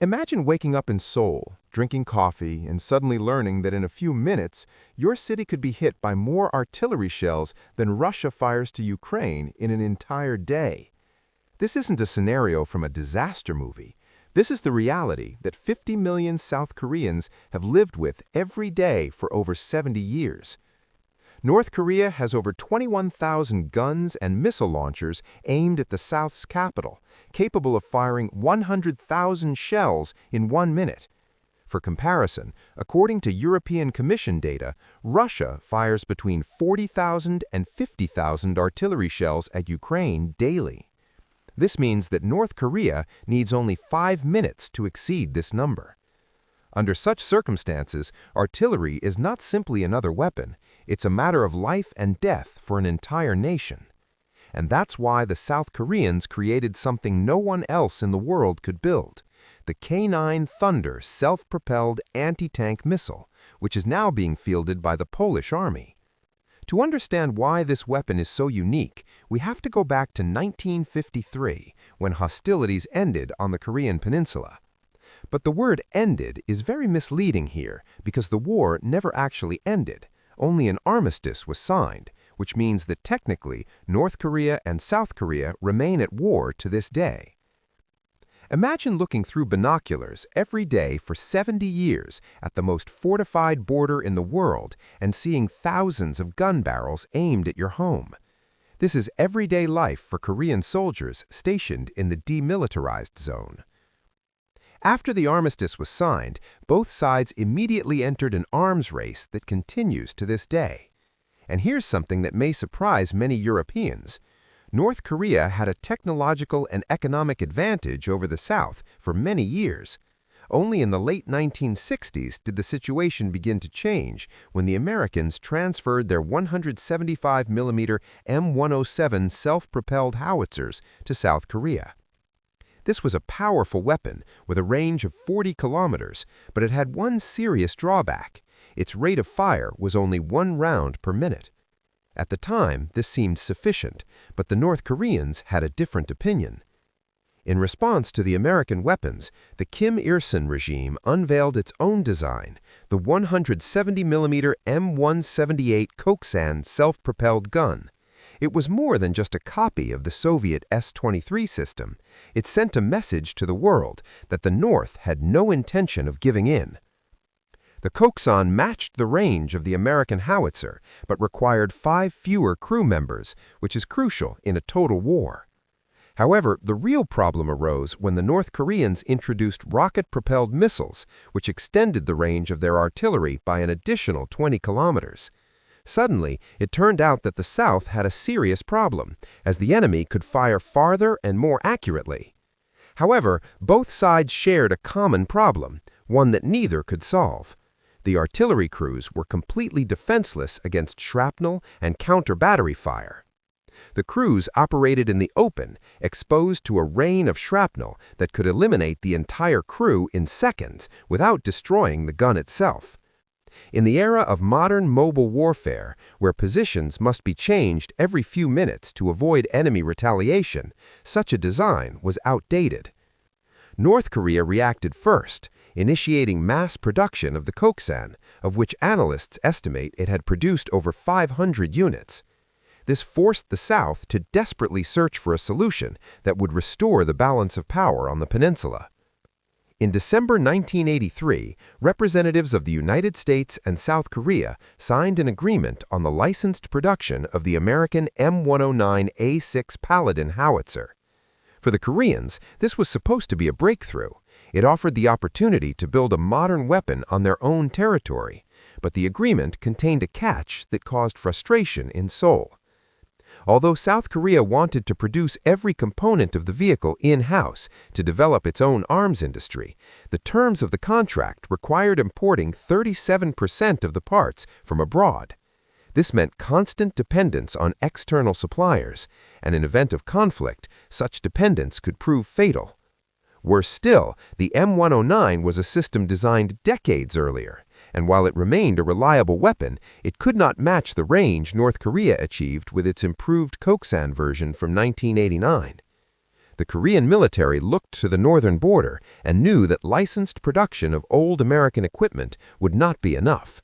Imagine waking up in Seoul, drinking coffee, and suddenly learning that in a few minutes, your city could be hit by more artillery shells than Russia fires to Ukraine in an entire day. This isn't a scenario from a disaster movie. This is the reality that 50 million South Koreans have lived with every day for over 70 years. North Korea has over 21,000 guns and missile launchers aimed at the South's capital, capable of firing 100,000 shells in 1 minute. For comparison, according to European Commission data, Russia fires between 40,000 and 50,000 artillery shells at Ukraine daily. This means that North Korea needs only 5 minutes to exceed this number. Under such circumstances, artillery is not simply another weapon, it's a matter of life and death for an entire nation. And that's why the South Koreans created something no one else in the world could build, the K9 Thunder self-propelled anti-tank missile, which is now being fielded by the Polish army. To understand why this weapon is so unique, we have to go back to 1953, when hostilities ended on the Korean peninsula. But the word ended is very misleading here because the war never actually ended. Only an armistice was signed, which means that technically North Korea and South Korea remain at war to this day. Imagine looking through binoculars every day for 70 years at the most fortified border in the world and seeing thousands of gun barrels aimed at your home. This is everyday life for Korean soldiers stationed in the demilitarized zone. After the armistice was signed, both sides immediately entered an arms race that continues to this day. And here's something that may surprise many Europeans. North Korea had a technological and economic advantage over the South for many years. Only in the late 1960s did the situation begin to change when the Americans transferred their 175mm M107 self-propelled howitzers to South Korea. This was a powerful weapon with a range of 40 kilometers, but it had one serious drawback. Its rate of fire was only 1 round per minute. At the time, this seemed sufficient, but the North Koreans had a different opinion. In response to the American weapons, the Kim Il-sung regime unveiled its own design, the 170mm M178 Koksan self-propelled gun. It was more than just a copy of the Soviet S-23 system. It sent a message to the world that the North had no intention of giving in. The Koksan matched the range of the American howitzer, but required 5 fewer crew members, which is crucial in a total war. However, the real problem arose when the North Koreans introduced rocket-propelled missiles, which extended the range of their artillery by an additional 20 kilometers. Suddenly, it turned out that the South had a serious problem, as the enemy could fire farther and more accurately. However, both sides shared a common problem, one that neither could solve. The artillery crews were completely defenseless against shrapnel and counter-battery fire. The crews operated in the open, exposed to a rain of shrapnel that could eliminate the entire crew in seconds without destroying the gun itself. In the era of modern mobile warfare, where positions must be changed every few minutes to avoid enemy retaliation, such a design was outdated. North Korea reacted first, initiating mass production of the Koksan, of which analysts estimate it had produced over 500 units. This forced the South to desperately search for a solution that would restore the balance of power on the peninsula. In December 1983, representatives of the United States and South Korea signed an agreement on the licensed production of the American M109A6 Paladin howitzer. For the Koreans, this was supposed to be a breakthrough. It offered the opportunity to build a modern weapon on their own territory, but the agreement contained a catch that caused frustration in Seoul. Although South Korea wanted to produce every component of the vehicle in-house to develop its own arms industry, the terms of the contract required importing 37% of the parts from abroad. This meant constant dependence on external suppliers, and in event of conflict, such dependence could prove fatal. Worse still, the M109 was a system designed decades earlier, and while it remained a reliable weapon, it could not match the range North Korea achieved with its improved Koksan version from 1989. The Korean military looked to the northern border and knew that licensed production of old American equipment would not be enough.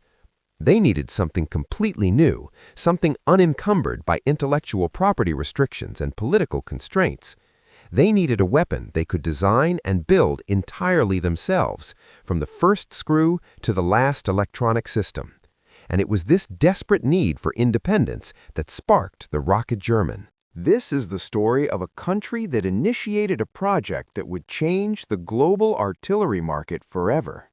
They needed something completely new, something unencumbered by intellectual property restrictions and political constraints. They needed a weapon they could design and build entirely themselves, from the first screw to the last electronic system. And it was this desperate need for independence that sparked the Rocket German. This is the story of a country that initiated a project that would change the global artillery market forever.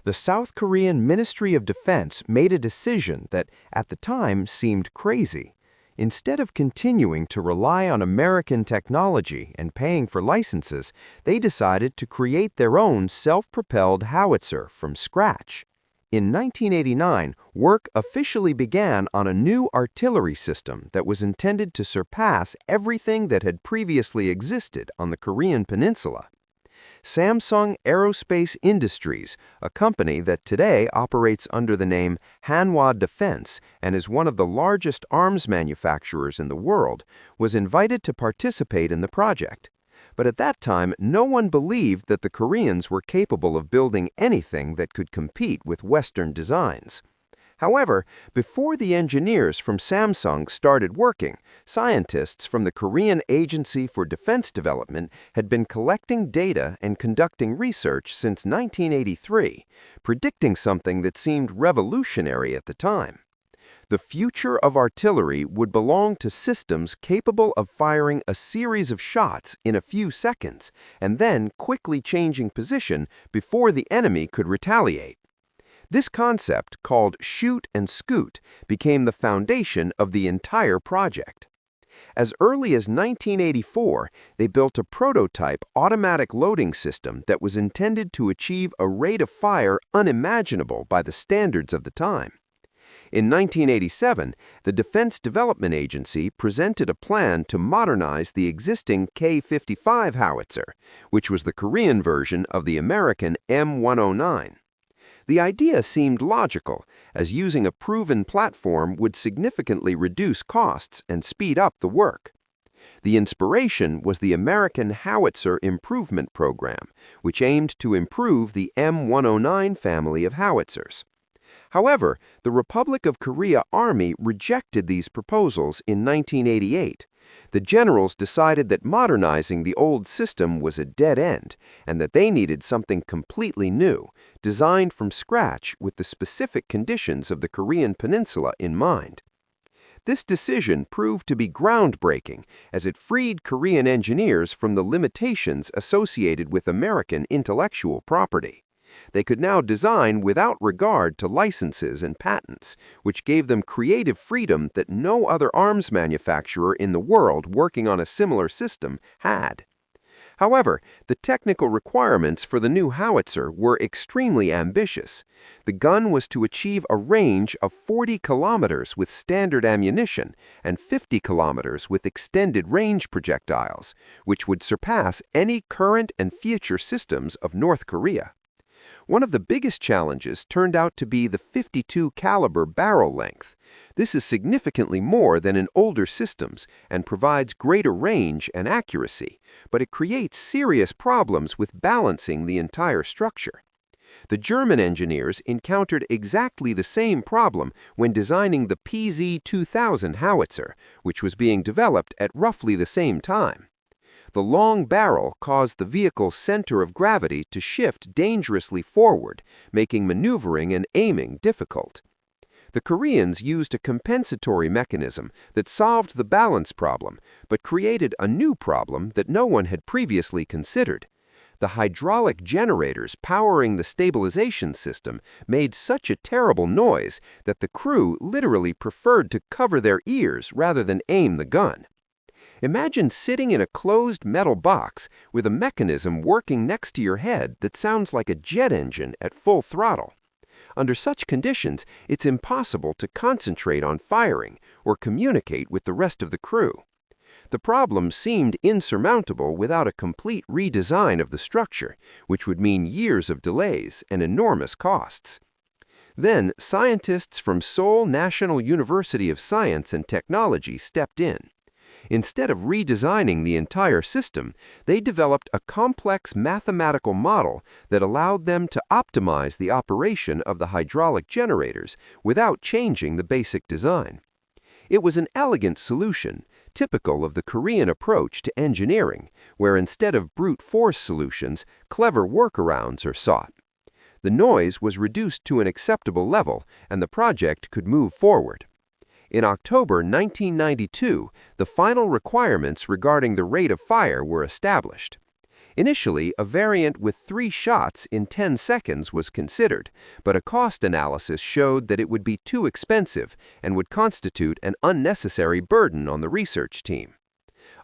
The South Korean Ministry of Defense made a decision that, at the time, seemed crazy. Instead of continuing to rely on American technology and paying for licenses, they decided to create their own self-propelled howitzer from scratch. In 1989, work officially began on a new artillery system that was intended to surpass everything that had previously existed on the Korean peninsula. Samsung Aerospace Industries, a company that today operates under the name Hanwha Defense and is one of the largest arms manufacturers in the world, was invited to participate in the project. But at that time, no one believed that the Koreans were capable of building anything that could compete with Western designs. However, before the engineers from Samsung started working, scientists from the Korean Agency for Defense Development had been collecting data and conducting research since 1983, predicting something that seemed revolutionary at the time. The future of artillery would belong to systems capable of firing a series of shots in a few seconds and then quickly changing position before the enemy could retaliate. This concept, called shoot and scoot, became the foundation of the entire project. As early as 1984, they built a prototype automatic loading system that was intended to achieve a rate of fire unimaginable by the standards of the time. In 1987, the Defense Development Agency presented a plan to modernize the existing K-55 howitzer, which was the Korean version of the American M109. The idea seemed logical, as using a proven platform would significantly reduce costs and speed up the work. The inspiration was the American Howitzer Improvement Program, which aimed to improve the M109 family of howitzers. However, the Republic of Korea Army rejected these proposals in 1988. The generals decided that modernizing the old system was a dead end and that they needed something completely new, designed from scratch with the specific conditions of the Korean peninsula in mind. This decision proved to be groundbreaking as it freed Korean engineers from the limitations associated with American intellectual property. They could now design without regard to licenses and patents, which gave them creative freedom that no other arms manufacturer in the world working on a similar system had. However, the technical requirements for the new howitzer were extremely ambitious. The gun was to achieve a range of 40 kilometers with standard ammunition and 50 kilometers with extended range projectiles, which would surpass any current and future systems of North Korea. One of the biggest challenges turned out to be the 52 caliber barrel length. This is significantly more than in older systems and provides greater range and accuracy, but it creates serious problems with balancing the entire structure. The German engineers encountered exactly the same problem when designing the PZ-2000 howitzer, which was being developed at roughly the same time. The long barrel caused the vehicle's center of gravity to shift dangerously forward, making maneuvering and aiming difficult. The Koreans used a compensatory mechanism that solved the balance problem, but created a new problem that no one had previously considered. The hydraulic generators powering the stabilization system made such a terrible noise that the crew literally preferred to cover their ears rather than aim the gun. Imagine sitting in a closed metal box with a mechanism working next to your head that sounds like a jet engine at full throttle. Under such conditions, it's impossible to concentrate on firing or communicate with the rest of the crew. The problem seemed insurmountable without a complete redesign of the structure, which would mean years of delays and enormous costs. Then, scientists from Seoul National University of Science and Technology stepped in. Instead of redesigning the entire system, they developed a complex mathematical model that allowed them to optimize the operation of the hydraulic generators without changing the basic design. It was an elegant solution, typical of the Korean approach to engineering, where instead of brute force solutions, clever workarounds are sought. The noise was reduced to an acceptable level, and the project could move forward. In October 1992, the final requirements regarding the rate of fire were established. Initially, a variant with 3 shots in 10 seconds was considered, but a cost analysis showed that it would be too expensive and would constitute an unnecessary burden on the research team.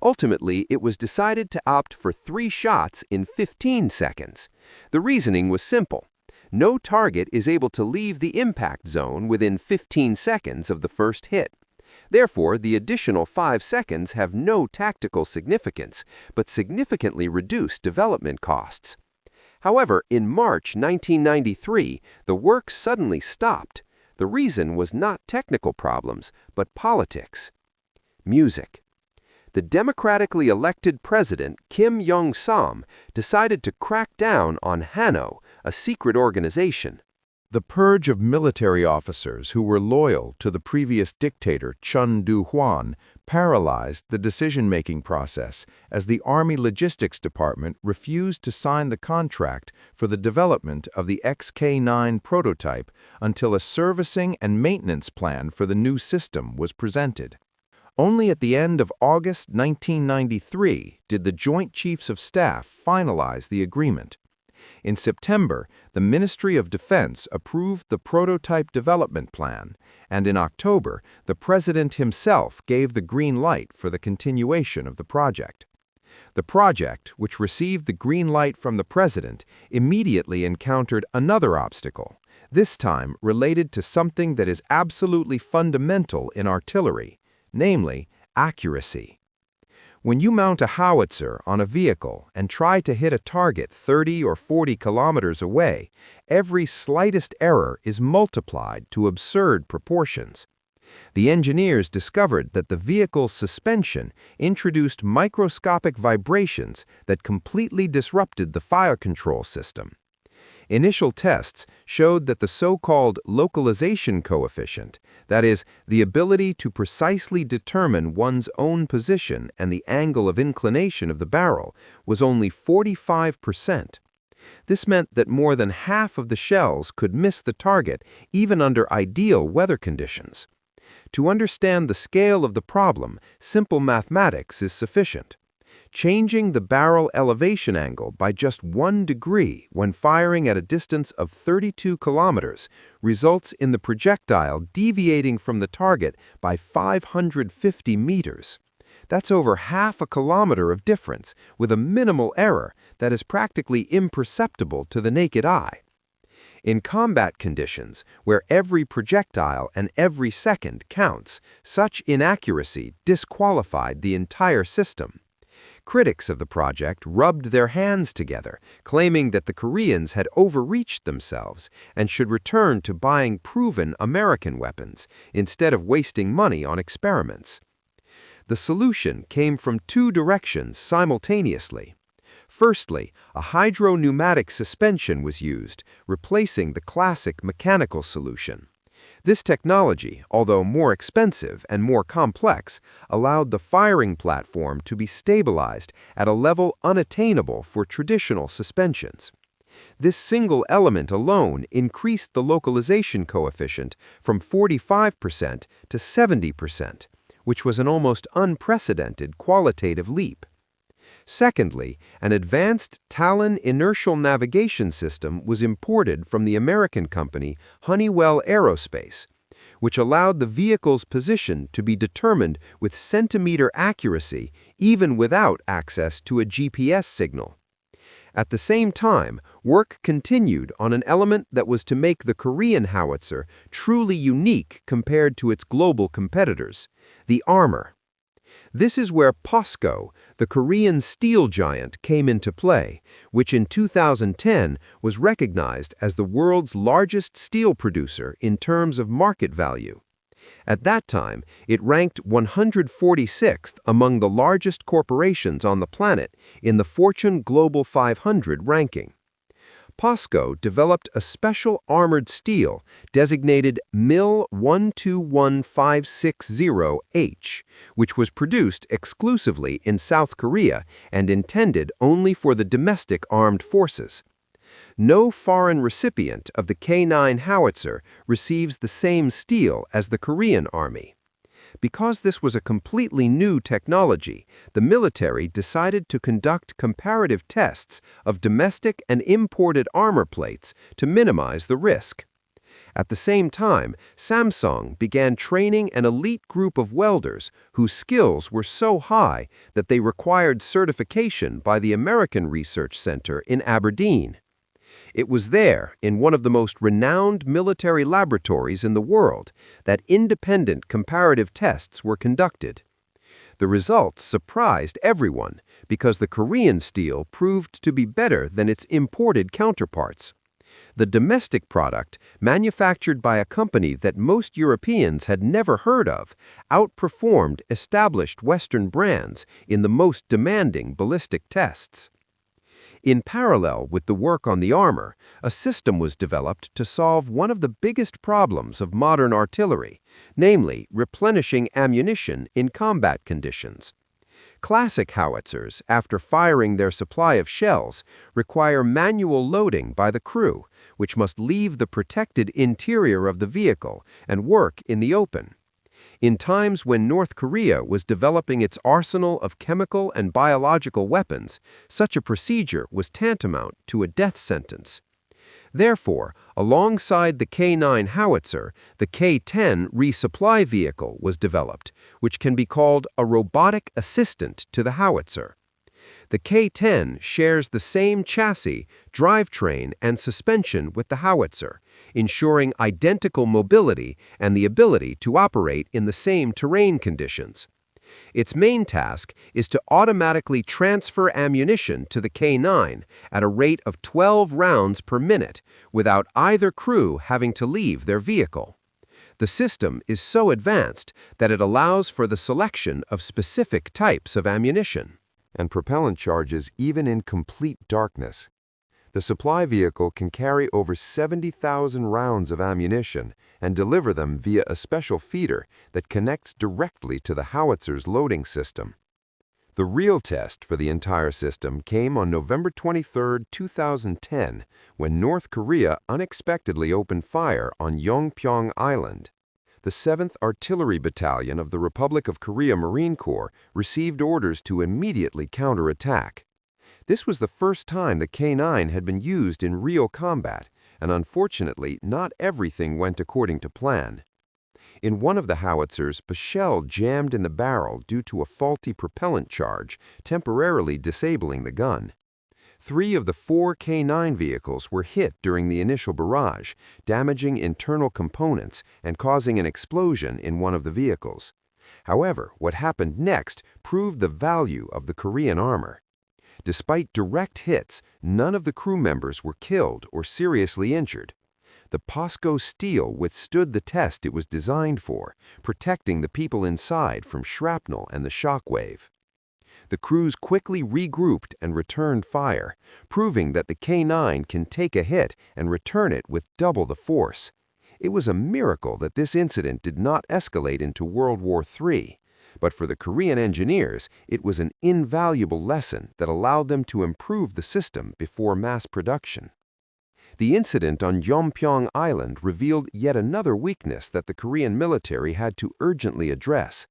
Ultimately, it was decided to opt for 3 shots in 15 seconds. The reasoning was simple. No target is able to leave the impact zone within 15 seconds of the first hit. Therefore, the additional 5 seconds have no tactical significance, but significantly reduce development costs. However, in March 1993, the work suddenly stopped. The reason was not technical problems, but politics. Music. The democratically elected president, Kim Jong-sam, decided to crack down on Hano, a secret organization. The purge of military officers who were loyal to the previous dictator Chun Do-hwan paralyzed the decision-making process as the Army Logistics Department refused to sign the contract for the development of the XK-9 prototype until a servicing and maintenance plan for the new system was presented. Only at the end of August 1993 did the Joint Chiefs of Staff finalize the agreement. In September, the Ministry of Defense approved the prototype development plan, and in October, the President himself gave the green light for the continuation of the project. The project, which received the green light from the President, immediately encountered another obstacle, this time related to something that is absolutely fundamental in artillery, namely, accuracy. When you mount a howitzer on a vehicle and try to hit a target 30 or 40 kilometers away, every slightest error is multiplied to absurd proportions. The engineers discovered that the vehicle's suspension introduced microscopic vibrations that completely disrupted the fire control system. Initial tests showed that the so-called localization coefficient, that is, the ability to precisely determine one's own position and the angle of inclination of the barrel, was only 45%. This meant that more than half of the shells could miss the target even under ideal weather conditions. To understand the scale of the problem, simple mathematics is sufficient. Changing the barrel elevation angle by just 1 degree when firing at a distance of 32 kilometers results in the projectile deviating from the target by 550 meters. That's over half a kilometer of difference with a minimal error that is practically imperceptible to the naked eye. In combat conditions, where every projectile and every second counts, such inaccuracy disqualified the entire system. Critics of the project rubbed their hands together, claiming that the Koreans had overreached themselves and should return to buying proven American weapons instead of wasting money on experiments. The solution came from 2 directions simultaneously. Firstly, a hydro-pneumatic suspension was used, replacing the classic mechanical solution. This technology, although more expensive and more complex, allowed the firing platform to be stabilized at a level unattainable for traditional suspensions. This single element alone increased the localization coefficient from 45% to 70%, which was an almost unprecedented qualitative leap. Secondly, an advanced Talon inertial navigation system was imported from the American company Honeywell Aerospace, which allowed the vehicle's position to be determined with centimeter accuracy even without access to a GPS signal. At the same time, work continued on an element that was to make the Korean howitzer truly unique compared to its global competitors, the armor. This is where POSCO, the Korean steel giant, came into play, which in 2010 was recognized as the world's largest steel producer in terms of market value. At that time, it ranked 146th among the largest corporations on the planet in the Fortune Global 500 ranking. POSCO developed a special armored steel designated MIL 121560H, which was produced exclusively in South Korea and intended only for the domestic armed forces. No foreign recipient of the K9 howitzer receives the same steel as the Korean Army. Because this was a completely new technology, the military decided to conduct comparative tests of domestic and imported armor plates to minimize the risk. At the same time, Samsung began training an elite group of welders whose skills were so high that they required certification by the American Research Center in Aberdeen. It was there, in one of the most renowned military laboratories in the world, that independent comparative tests were conducted. The results surprised everyone because the Korean steel proved to be better than its imported counterparts. The domestic product, manufactured by a company that most Europeans had never heard of, outperformed established Western brands in the most demanding ballistic tests. In parallel with the work on the armor, a system was developed to solve one of the biggest problems of modern artillery, namely replenishing ammunition in combat conditions. Classic howitzers, after firing their supply of shells, require manual loading by the crew, which must leave the protected interior of the vehicle and work in the open. In times when North Korea was developing its arsenal of chemical and biological weapons, such a procedure was tantamount to a death sentence. Therefore, alongside the K9 howitzer, the K10 resupply vehicle was developed, which can be called a robotic assistant to the howitzer. The K10 shares the same chassis, drivetrain, and suspension with the howitzer, ensuring identical mobility and the ability to operate in the same terrain conditions. Its main task is to automatically transfer ammunition to the K9 at a rate of 12 rounds per minute without either crew having to leave their vehicle. The system is so advanced that it allows for the selection of specific types of ammunition. And propellant charges even in complete darkness. The supply vehicle can carry over 70,000 rounds of ammunition and deliver them via a special feeder that connects directly to the howitzer's loading system. The real test for the entire system came on November 23, 2010, when North Korea unexpectedly opened fire on Yeonpyeong Island. The 7th Artillery Battalion of the Republic of Korea Marine Corps received orders to immediately counterattack. This was the first time the K9 had been used in real combat, and unfortunately, not everything went according to plan. In one of the howitzers, a shell jammed in the barrel due to a faulty propellant charge, temporarily disabling the gun. 3 of the 4 K9 vehicles were hit during the initial barrage, damaging internal components and causing an explosion in one of the vehicles. However, what happened next proved the value of the Korean armor. Despite direct hits, none of the crew members were killed or seriously injured. The POSCO steel withstood the test it was designed for, protecting the people inside from shrapnel and the shock wave. The crews quickly regrouped and returned fire, proving that the K9 can take a hit and return it with double the force. It was a miracle that this incident did not escalate into World War III. But for the Korean engineers, it was an invaluable lesson that allowed them to improve the system before mass production. The incident on Yeonpyeong Island revealed yet another weakness that the Korean military had to urgently address.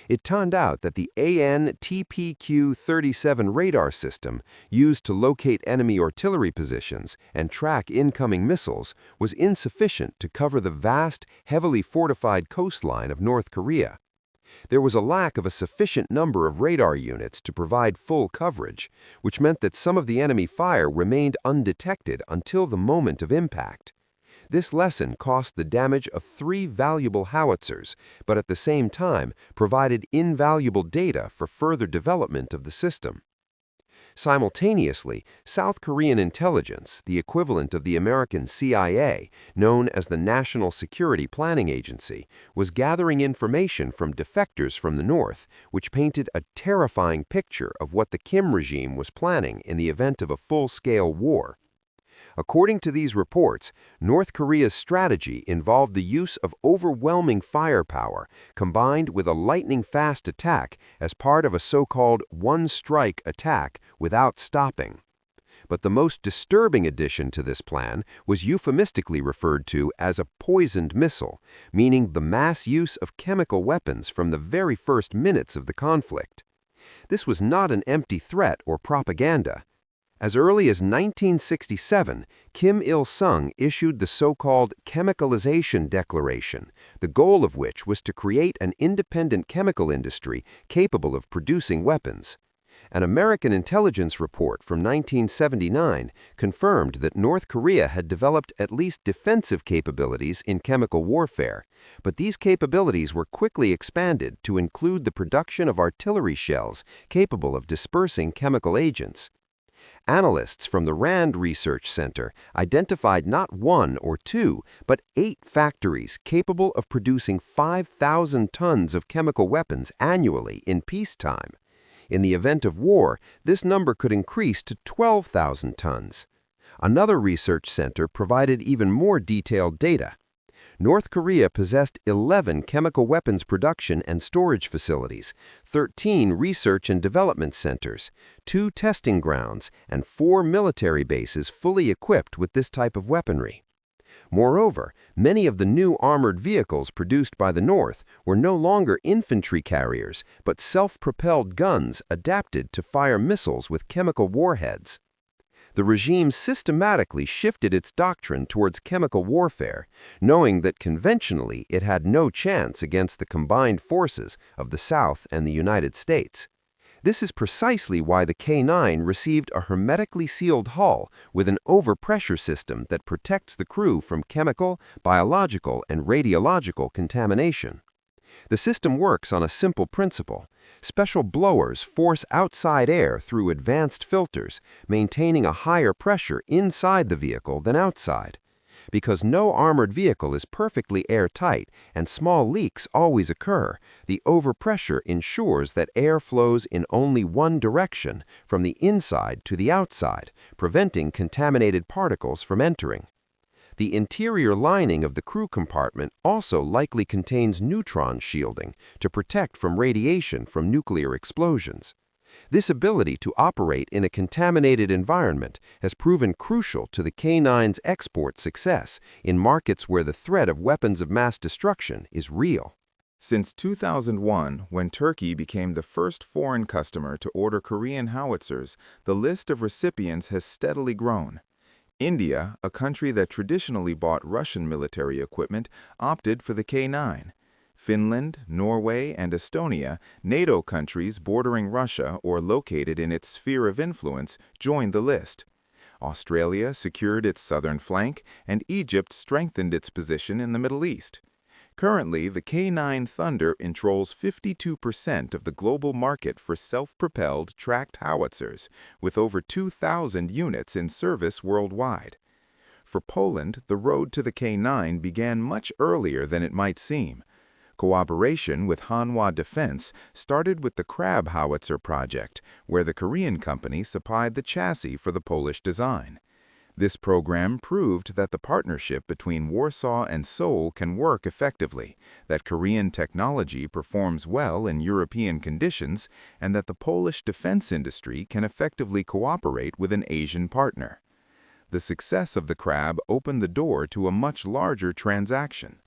It turned out that the AN/TPQ-37 radar system used to locate enemy artillery positions and track incoming missiles was insufficient to cover the vast, heavily fortified coastline of North Korea. There was a lack of a sufficient number of radar units to provide full coverage, which meant that some of the enemy fire remained undetected until the moment of impact. This lesson cost the damage of 3 valuable howitzers, but at the same time provided invaluable data for further development of the system. Simultaneously, South Korean intelligence, the equivalent of the American CIA, known as the National Security Planning Agency, was gathering information from defectors from the North, which painted a terrifying picture of what the Kim regime was planning in the event of a full-scale war. According to these reports, North Korea's strategy involved the use of overwhelming firepower combined with a lightning-fast attack as part of a so-called one-strike attack without stopping. But the most disturbing addition to this plan was euphemistically referred to as a poisoned missile, meaning the mass use of chemical weapons from the very first minutes of the conflict. This was not an empty threat or propaganda. As early as 1967, Kim Il-sung issued the so-called Chemicalization Declaration, the goal of which was to create an independent chemical industry capable of producing weapons. An American intelligence report from 1979 confirmed that North Korea had developed at least defensive capabilities in chemical warfare, but these capabilities were quickly expanded to include the production of artillery shells capable of dispersing chemical agents. Analysts from the Rand Research Center identified not one or two, but 8 factories capable of producing 5,000 tons of chemical weapons annually in peacetime. In the event of war, this number could increase to 12,000 tons. Another research center provided even more detailed data. North Korea possessed 11 chemical weapons production and storage facilities, 13 research and development centers, 2 testing grounds, and 4 military bases fully equipped with this type of weaponry. Moreover, many of the new armored vehicles produced by the North were no longer infantry carriers, but self-propelled guns adapted to fire missiles with chemical warheads. The regime systematically shifted its doctrine towards chemical warfare, knowing that conventionally it had no chance against the combined forces of the South and the United States. This is precisely why the K-9 received a hermetically sealed hull with an overpressure system that protects the crew from chemical, biological, and radiological contamination. The system works on a simple principle. Special blowers force outside air through advanced filters, maintaining a higher pressure inside the vehicle than outside. Because no armored vehicle is perfectly airtight and small leaks always occur, the overpressure ensures that air flows in only one direction, from the inside to the outside, preventing contaminated particles from entering. The interior lining of the crew compartment also likely contains neutron shielding to protect from radiation from nuclear explosions. This ability to operate in a contaminated environment has proven crucial to the K-9's export success in markets where the threat of weapons of mass destruction is real. Since 2001, when Turkey became the first foreign customer to order Korean howitzers, the list of recipients has steadily grown. India, a country that traditionally bought Russian military equipment, opted for the K-9. Finland, Norway, and Estonia, NATO countries bordering Russia or located in its sphere of influence, joined the list. Australia secured its southern flank, and Egypt strengthened its position in the Middle East. Currently, the K-9 Thunder controls 52% of the global market for self-propelled tracked howitzers, with over 2,000 units in service worldwide. For Poland, the road to the K-9 began much earlier than it might seem. Cooperation with Hanwha Defense started with the Crab Howitzer project, where the Korean company supplied the chassis for the Polish design. This program proved that the partnership between Warsaw and Seoul can work effectively, that Korean technology performs well in European conditions, and that the Polish defense industry can effectively cooperate with an Asian partner. The success of the Crab opened the door to a much larger transaction.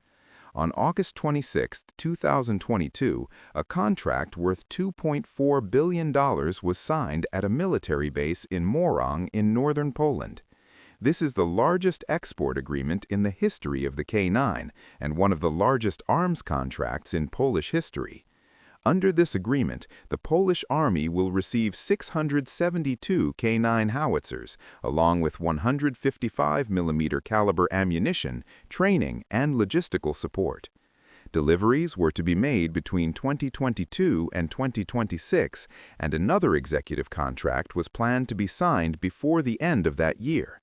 On August 26, 2022, a contract worth $2.4 billion was signed at a military base in Morong in northern Poland. This is the largest export agreement in the history of the K-9 and one of the largest arms contracts in Polish history. Under this agreement, the Polish Army will receive 672 K-9 howitzers, along with 155mm caliber ammunition, training, and logistical support. Deliveries were to be made between 2022 and 2026, and another executive contract was planned to be signed before the end of that year.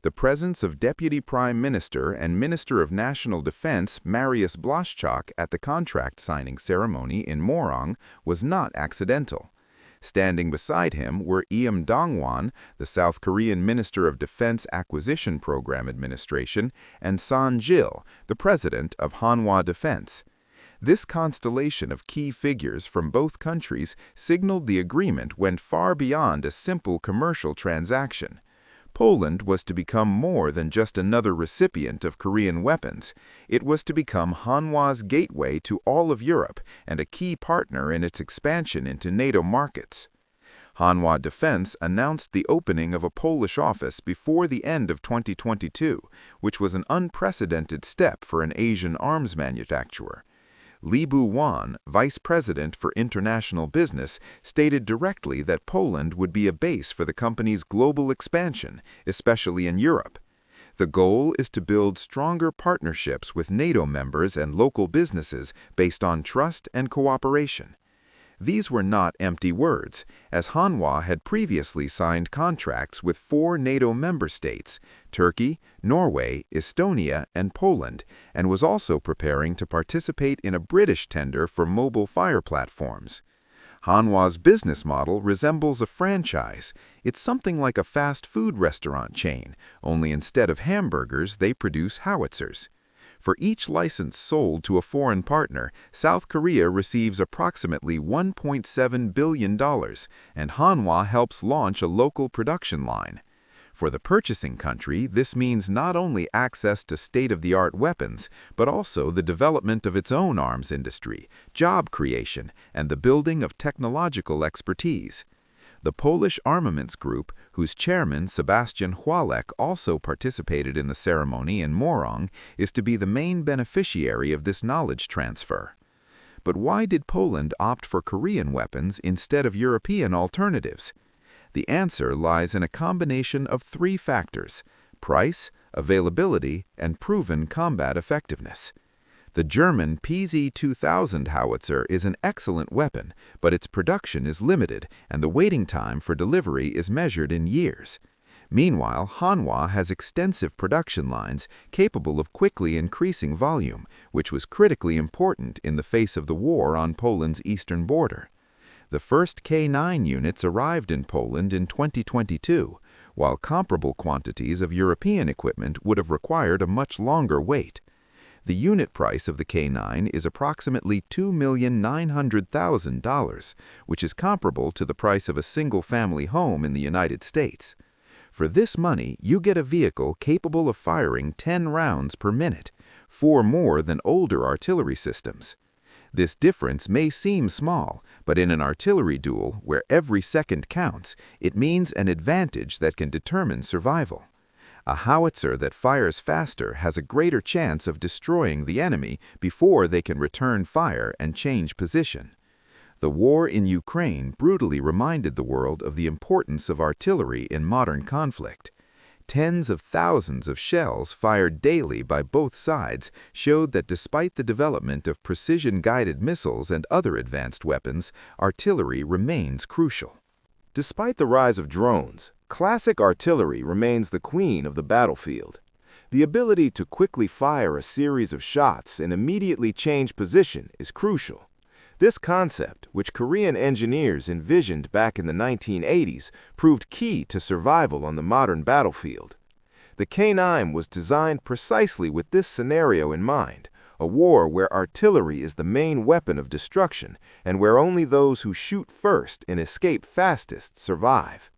The presence of Deputy Prime Minister and Minister of National Defense Mariusz Błaszczak at the contract signing ceremony in Morong was not accidental. Standing beside him were Eum Dong-won, the South Korean Minister of Defense Acquisition Program Administration, and Son Gil, the president of Hanwha Defense. This constellation of key figures from both countries signaled the agreement went far beyond a simple commercial transaction. Poland was to become more than just another recipient of Korean weapons. It was to become Hanwha's gateway to all of Europe and a key partner in its expansion into NATO markets. Hanwha Defense announced the opening of a Polish office before the end of 2022, which was an unprecedented step for an Asian arms manufacturer. Lee Bu-won, Vice President for International Business, stated directly that Poland would be a base for the company's global expansion, especially in Europe. The goal is to build stronger partnerships with NATO members and local businesses based on trust and cooperation. These were not empty words, as Hanwha had previously signed contracts with 4 NATO member states, Turkey, Norway, Estonia, and Poland, and was also preparing to participate in a British tender for mobile fire platforms. Hanwha's business model resembles a franchise. It's something like a fast food restaurant chain, only instead of hamburgers, they produce howitzers. For each license sold to a foreign partner, South Korea receives approximately $1.7 billion, and Hanwha helps launch a local production line. For the purchasing country, this means not only access to state-of-the-art weapons, but also the development of its own arms industry, job creation, and the building of technological expertise. The Polish Armaments Group, whose chairman Sebastian Chwalek also participated in the ceremony in Morong, is to be the main beneficiary of this knowledge transfer. But why did Poland opt for Korean weapons instead of European alternatives? The answer lies in a combination of 3 factors: price, availability, and proven combat effectiveness. The German PZ-2000 howitzer is an excellent weapon, but its production is limited and the waiting time for delivery is measured in years. Meanwhile, Hanwha has extensive production lines capable of quickly increasing volume, which was critically important in the face of the war on Poland's eastern border. The first K9 units arrived in Poland in 2022, while comparable quantities of European equipment would have required a much longer wait. The unit price of the K9 is approximately $2,900,000, which is comparable to the price of a single-family home in the United States. For this money, you get a vehicle capable of firing 10 rounds per minute, 4 more than older artillery systems. This difference may seem small, but in an artillery duel where every second counts, it means an advantage that can determine survival. A howitzer that fires faster has a greater chance of destroying the enemy before they can return fire and change position. The war in Ukraine brutally reminded the world of the importance of artillery in modern conflict. Tens of thousands of shells fired daily by both sides showed that despite the development of precision-guided missiles and other advanced weapons, artillery remains crucial. Despite the rise of drones, classic artillery remains the queen of the battlefield. The ability to quickly fire a series of shots and immediately change position is crucial. This concept, which Korean engineers envisioned back in the 1980s, proved key to survival on the modern battlefield. The K9 was designed precisely with this scenario in mind, a war where artillery is the main weapon of destruction and where only those who shoot first and escape fastest survive.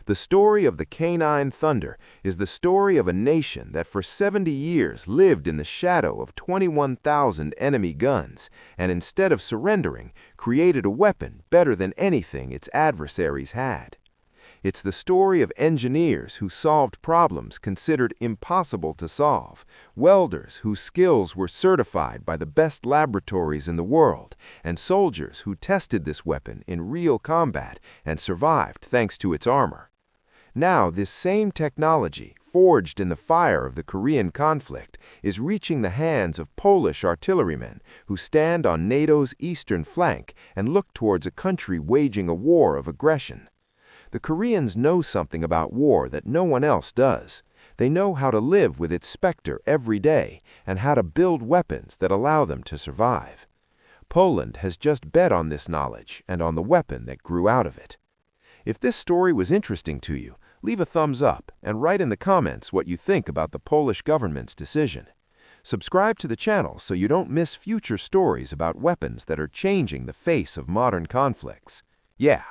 The story of the K9 Thunder is the story of a nation that for 70 years lived in the shadow of 21,000 enemy guns and instead of surrendering, created a weapon better than anything its adversaries had. It's the story of engineers who solved problems considered impossible to solve, welders whose skills were certified by the best laboratories in the world, and soldiers who tested this weapon in real combat and survived thanks to its armor. Now, this same technology, forged in the fire of the Korean conflict, is reaching the hands of Polish artillerymen who stand on NATO's eastern flank and look towards a country waging a war of aggression. The Koreans know something about war that no one else does. They know how to live with its specter every day and how to build weapons that allow them to survive. Poland has just bet on this knowledge and on the weapon that grew out of it. If this story was interesting to you, leave a thumbs up and write in the comments what you think about the Polish government's decision. Subscribe to the channel so you don't miss future stories about weapons that are changing the face of modern conflicts. Yeah.